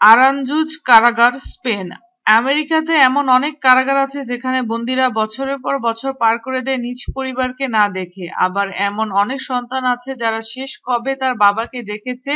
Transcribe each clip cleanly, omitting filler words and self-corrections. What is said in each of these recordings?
আরানজুজ কারাগার, স্পেন। আমেরিকাতে এমন অনেক কারাগার আছে যেখানে বন্দীরা বছরের পর বছর পার করে দেয় নিজ পরিবারকে না দেখে। আবার এমন অনেক সন্তান আছে যারা শেষ কবে তার বাবাকে দেখেছে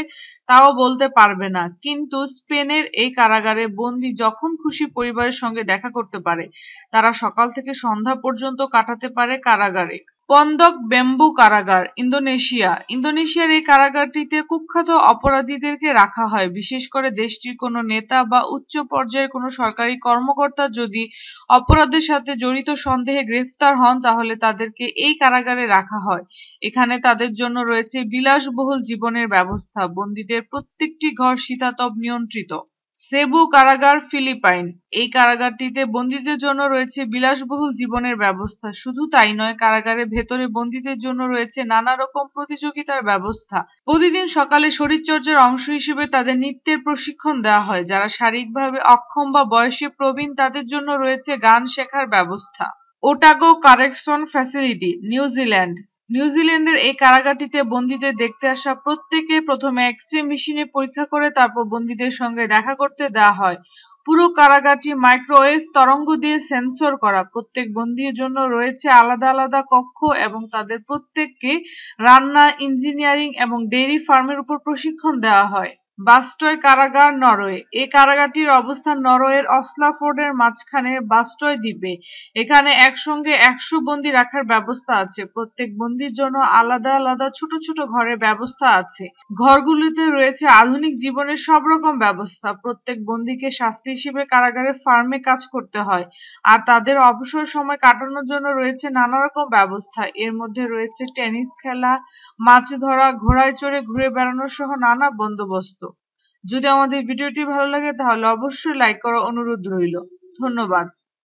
তাও বলতে পারবে না। কিন্তু স্পেনের এই কারাগারে বন্দী যখন খুশি পরিবারের সঙ্গে দেখা করতে পারে। তারা সকাল থেকে সন্ধ্যা পর্যন্ত কাটাতে পারে কারাগারে। পন্দক বেম্বু কারাগার, ইন্দোনেশিয়া। ইন্দোনেশিয়ার এই কারাগারটিতে কুখ্যাত অপরাধীদেরকে রাখা হয়। বিশেষ করে দেশটির কোনো নেতা বা উচ্চ পর্যায়ের কোনো সরকারি কর্মকর্তা যদি অপরাধের সাথে জড়িত সন্দেহে গ্রেফতার হন তাহলে তাদেরকে এই কারাগারে রাখা হয়। এখানে তাদের জন্য রয়েছে বিলাসবহুল জীবনের ব্যবস্থা। বন্দীদের প্রত্যেকটি ঘর শীতাতপ নিয়ন্ত্রিত। সেবু কারাগার, ফিলিপাইন। এই কারাগারটিতে বন্দীদের জন্য রয়েছে বিলাসবহুল জীবনের ব্যবস্থা। শুধু তাই নয়, কারাগারের ভেতরে বন্দীদের জন্য রয়েছে নানা রকম প্রতিযোগিতার ব্যবস্থা। প্রতিদিন সকালে শরীরচর্চার অংশ হিসেবে তাদের নৃত্যের প্রশিক্ষণ দেওয়া হয়। যারা শারীরিকভাবে অক্ষম বা বয়সে প্রবীণ তাদের জন্য রয়েছে গান শেখার ব্যবস্থা। Otago correction facility, New Zealand. নিউজিল্যান্ডের এই কারাগারটিতে বন্দীদের দেখতে আসা প্রত্যেকে প্রথমে এক্স-রে মেশিনে পরীক্ষা করে তারপর বন্দীদের সঙ্গে দেখা করতে দেওয়া হয়। পুরো কারাগারটি মাইক্রোওয়েভ তরঙ্গ দিয়ে সেন্সর করা। প্রত্যেক বন্দীর জন্য রয়েছে আলাদা আলাদা কক্ষ এবং তাদের প্রত্যেককে রান্না, ইঞ্জিনিয়ারিং এবং ডেইরি ফার্মের উপর প্রশিক্ষণ দেওয়া হয়। বাস্টয় কারাগার, নরওয়ে। এই কারাগারটির অবস্থান নরওয়ের অসলাফোর্ডের মাঝখানে বাস্টয় দ্বীপে। এখানে একসঙ্গে 100 বন্দী রাখার ব্যবস্থা আছে। প্রত্যেক বন্দীর জন্য আলাদা আলাদা ছোট ছোট ঘরের ব্যবস্থা আছে। ঘরগুলিতে রয়েছে আধুনিক জীবনের সব রকম ব্যবস্থা। প্রত্যেক বন্দীকে শাস্তি হিসেবে কারাগারের ফার্মে কাজ করতে হয়। আর তাদের অবসর সময় কাটানোর জন্য রয়েছে নানা রকম ব্যবস্থা। এর মধ্যে রয়েছে টেনিস খেলা, মাছ ধরা, ঘোড়ায় চড়ে ঘুরে বেড়ানো সহ নানা বন্দোবস্ত। যদি আমাদের ভিডিওটি ভালো লাগে তাহলে অবশ্যই লাইক করার অনুরোধ রইল। ধন্যবাদ।